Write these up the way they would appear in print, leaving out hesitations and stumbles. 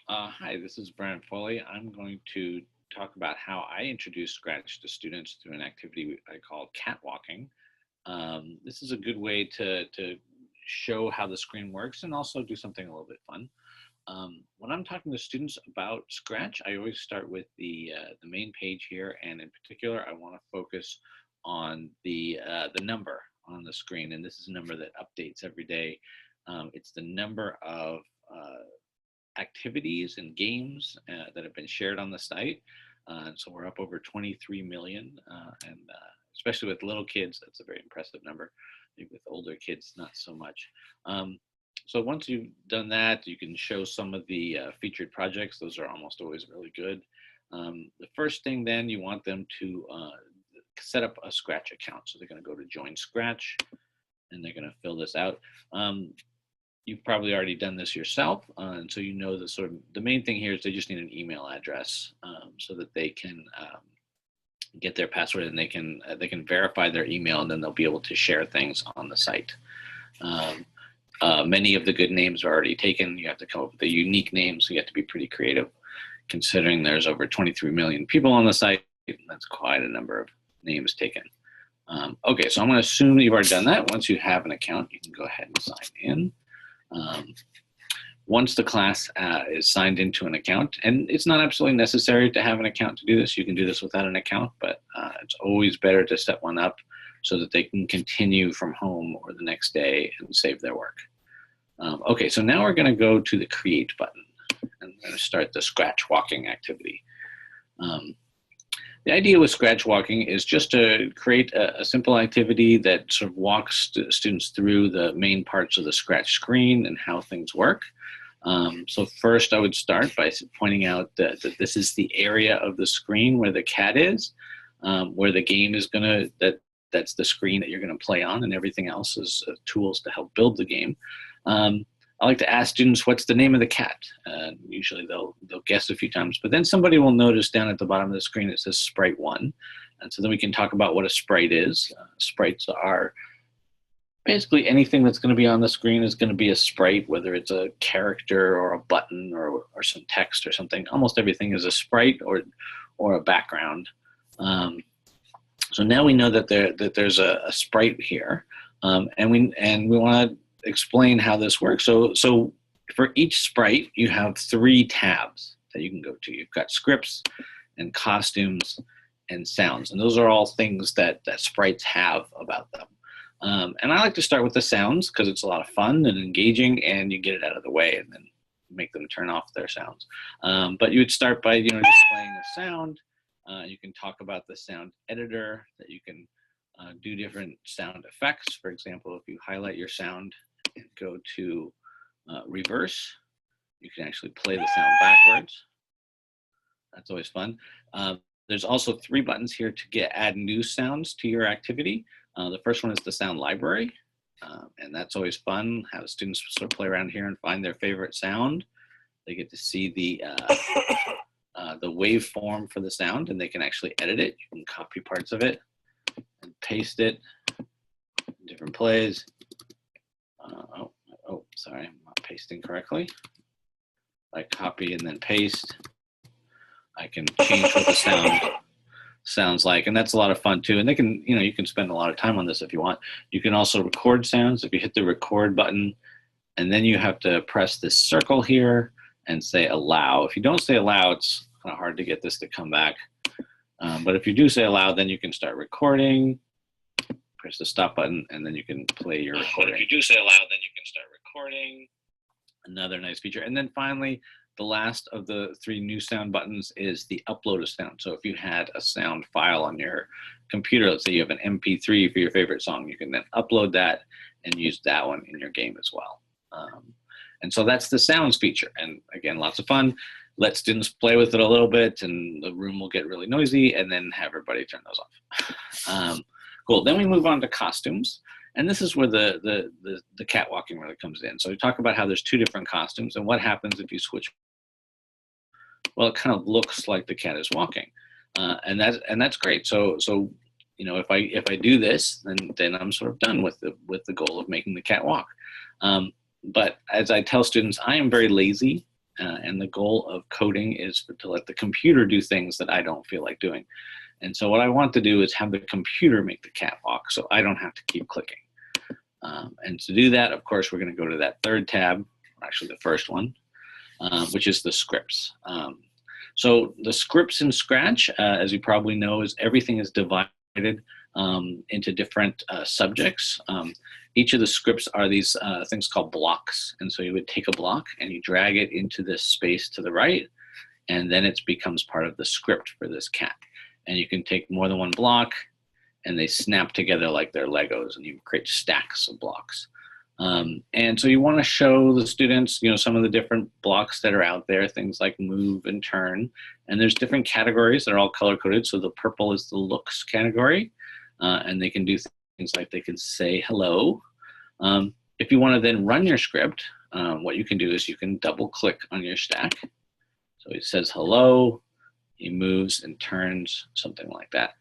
Hi, this is Brian Foley. I'm going to talk about how I introduce Scratch to students through an activity I call catwalking. This is a good way to show how the screen works and also do something a little bit fun. When I'm talking to students about Scratch, I always start with the main page here, and in particular, I want to focus on the number on the screen, and this is a number that updates every day. It's the number of activities and games that have been shared on the site. So we're up over 23 million, and especially with little kids, that's a very impressive number. Maybe with older kids, not so much. So once you've done that, you can show some of the featured projects. Those are almost always really good. The first thing then, you want them to set up a Scratch account. So they're going to go to Join Scratch, and they're going to fill this out. You've probably already done this yourself, and so you know the main thing here is they just need an email address so that they can get their password, and they can verify their email, and then they'll be able to share things on the site. Many of the good names are already taken. You have to come up with a unique name, so you have to be pretty creative. Considering there's over 23 million people on the site, that's quite a number of names taken. Okay, so I'm going to assume that you've already done that. Once you have an account, you can go ahead and sign in. Once the class is signed into an account, and it's not absolutely necessary to have an account to do this, you can do this without an account, but it's always better to set one up so that they can continue from home or the next day and save their work. Okay, so now we're going to go to the Create button, and we're going to start the Scratch walking activity. The idea with Scratch walking is just to create a simple activity that sort of walks students through the main parts of the Scratch screen and how things work. So first I would start by pointing out that this is the area of the screen where the cat is, where the game is that's the screen that you're gonna play on, and everything else is tools to help build the game. I like to ask students, what's the name of the cat? Usually they'll guess a few times, but then somebody will notice down at the bottom of the screen it says Sprite 1. And so then we can talk about what a sprite is. Sprites are basically anything that's going to be on the screen is going to be a sprite, whether it's a character or a button or some text or something. Almost everything is a sprite or a background. So now we know that there's a sprite here, and we want to explain how this works. So for each sprite, you have 3 tabs that you can go to. You've got scripts and costumes and sounds, and those are all things that sprites have about them. And I like to start with the sounds because it's a lot of fun and engaging, and you get it out of the way and then make them turn off their sounds. But you would start by displaying the sound. You can talk about the sound editor, that you can do different sound effects. For example, if you highlight your sound and go to reverse, you can actually play the sound backwards. That's always fun. There's also 3 buttons here to add new sounds to your activity. The first one is the sound library, and that's always fun. Have students sort of play around here and find their favorite sound. They get to see the waveform for the sound, and they can actually edit it. You can copy parts of it and paste it in different plays. Sorry, I'm not pasting correctly. I copy and then paste. I can change what the sound sounds like, and that's a lot of fun too. And they can, you can spend a lot of time on this if you want. You can also record sounds. If you hit the record button, and then you have to press this circle here and say allow. If you don't say allow, it's kind of hard to get this to come back. But if you do say allow, then you can start recording. Press the stop button, and then you can play your recording. But if you do say allow, then you can start recording. Another nice feature. And then finally, the last of the 3 new sound buttons is the upload a sound. So if you had a sound file on your computer, let's say you have an MP3 for your favorite song, you can then upload that and use that one in your game as well. And so that's the sounds feature. And again, lots of fun. Let students play with it a little bit, and the room will get really noisy, and then have everybody turn those off. Cool. Then we move on to costumes. And this is where the catwalking really comes in. So we talk about how there's 2 different costumes, and what happens if you switch. Well, it kind of looks like the cat is walking, and that's great. So if I do this, then I'm sort of done with the goal of making the cat walk. But as I tell students, I am very lazy, and the goal of coding is to let the computer do things that I don't feel like doing. And so what I want to do is have the computer make the cat walk so I don't have to keep clicking. And to do that, of course, we're going to go to that third tab, actually the first one, which is the scripts. So the scripts in Scratch, as you probably know, is everything is divided into different subjects. Each of the scripts are these things called blocks. And so you would take a block and you drag it into this space to the right, and then it becomes part of the script for this cat. And you can take more than one block and they snap together like they're Legos, and you create stacks of blocks. And so you want to show the students, some of the different blocks that are out there, things like move and turn. And there's different categories that are all color coded. So the purple is the looks category, and they can do things like they can say hello. If you want to then run your script, what you can do is you can double click on your stack. So it says hello, he moves and turns, something like that.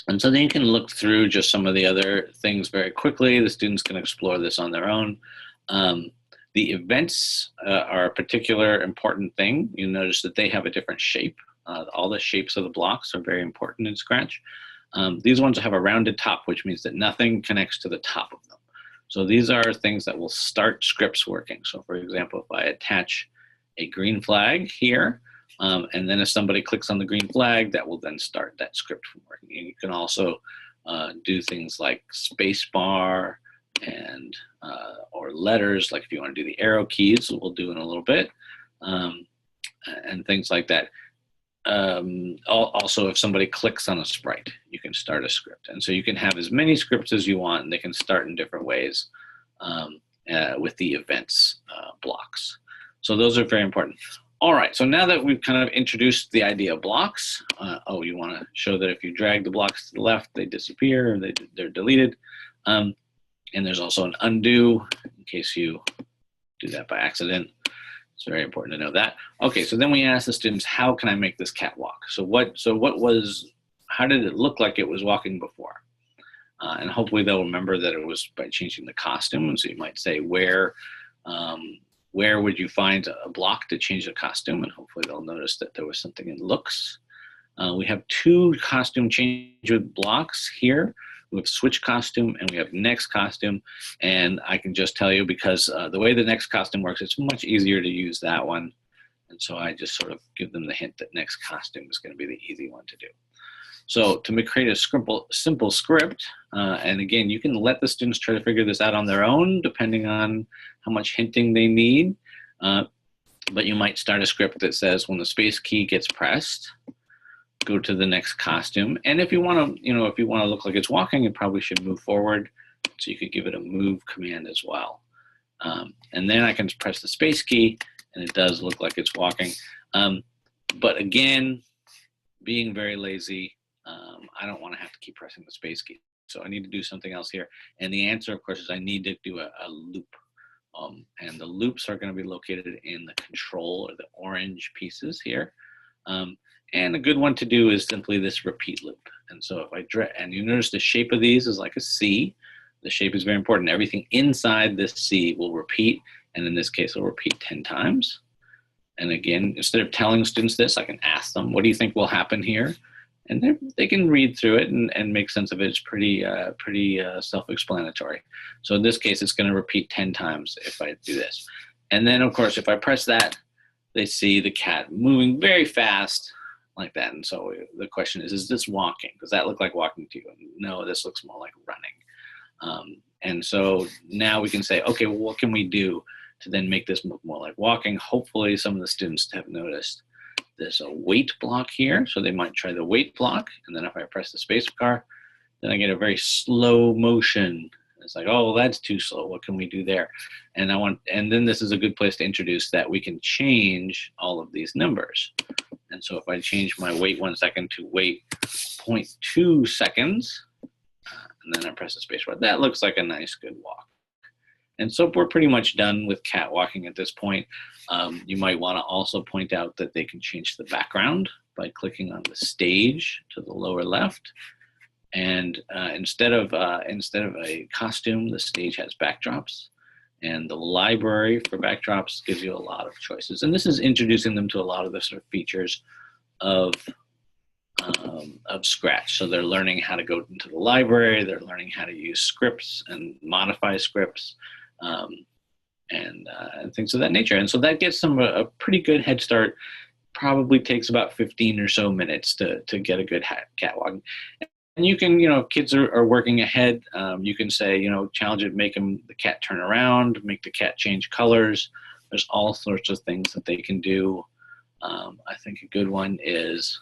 And so then you can look through just some of the other things very quickly. The students can explore this on their own. The events are a particular important thing. You notice that they have a different shape. All the shapes of the blocks are very important in Scratch. These ones have a rounded top, which means that nothing connects to the top of them. So these are things that will start scripts working. So for example, if I attach a green flag here, and then if somebody clicks on the green flag, that will then start that script from working. And you can also do things like space bar and or letters, like if you want to do the arrow keys, we'll do in a little bit, and things like that. Also, if somebody clicks on a sprite, you can start a script. And so you can have as many scripts as you want, and they can start in different ways with the events blocks. So those are very important. All right, so now that we've kind of introduced the idea of blocks, you want to show that if you drag the blocks to the left, they disappear, they're deleted. And there's also an undo in case you do that by accident. It's very important to know that. Okay, so then we asked the students, how can I make this cat walk? How did it look like it was walking before? And hopefully they'll remember that it was by changing the costume. And so you might say, where would you find a block to change the costume? And hopefully they'll notice that there was something in looks. We have two costume change with blocks here. We have switch costume and we have next costume. And I can just tell you, because the way the next costume works, it's much easier to use that one. And so I just sort of give them the hint that next costume is going to be the easy one to do. So to create a simple script, and again, you can let the students try to figure this out on their own, depending on how much hinting they need. But you might start a script that says when the space key gets pressed, go to the next costume. And if you want to, look like it's walking, it probably should move forward. So you could give it a move command as well. And then I can press the space key, and it does look like it's walking. But again, being very lazy, I don't want to have to keep pressing the space key. So I need to do something else here. And the answer, of course, is I need to do a loop. And the loops are going to be located in the control, or the orange pieces here. And a good one to do is simply this repeat loop. And so if I drag, and you notice the shape of these is like a C. The shape is very important. Everything inside this C will repeat. And in this case, it'll repeat 10 times. And again, instead of telling students this, I can ask them, what do you think will happen here? And they can read through it and make sense of it. It's pretty self-explanatory. So in this case, it's going to repeat 10 times if I do this. And then, of course, if I press that, they see the cat moving very fast like that. And so the question is this walking? Does that look like walking to you? And no, this looks more like running. And so now we can say, okay, well, what can we do to then make this look more like walking? Hopefully some of the students have noticed there's a wait block here. So they might try the wait block. And then if I press the space bar, then I get a very slow motion. It's like, oh, well, that's too slow. What can we do there? And then this is a good place to introduce that we can change all of these numbers. And so if I change my wait 1 second to wait 0.2 seconds, and then I press the space bar, that looks like a nice, good walk. And so we're pretty much done with cat walking at this point. You might want to also point out that they can change the background by clicking on the stage to the lower left. And instead of a costume, the stage has backdrops. And the library for backdrops gives you a lot of choices. And this is introducing them to a lot of the sort of features of Scratch. So they're learning how to go into the library, they're learning how to use scripts and modify scripts, and things of that nature. And so that gets them a pretty good head start. Probably takes about 15 or so minutes to get a good catwalk. And you can, kids are working ahead. You can say, challenge it, make the cat turn around, make the cat change colors. There's all sorts of things that they can do. I think a good one is,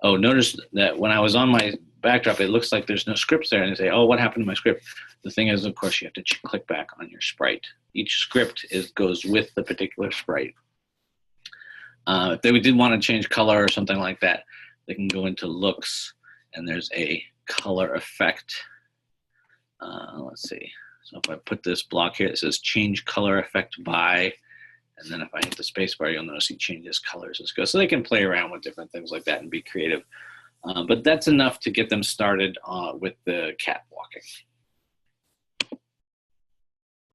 notice that when I was on my backdrop, it looks like there's no scripts there. And they say, oh, what happened to my script? The thing is, of course, you have to click back on your sprite. Each script goes with the particular sprite. If they did want to change color or something like that, they can go into looks, and there's a color effect. Let's see. So if I put this block here, it says change color effect by, and then if I hit the space bar, you'll notice he changes colors as it goes. So they can play around with different things like that and be creative. But that's enough to get them started with the cat walking.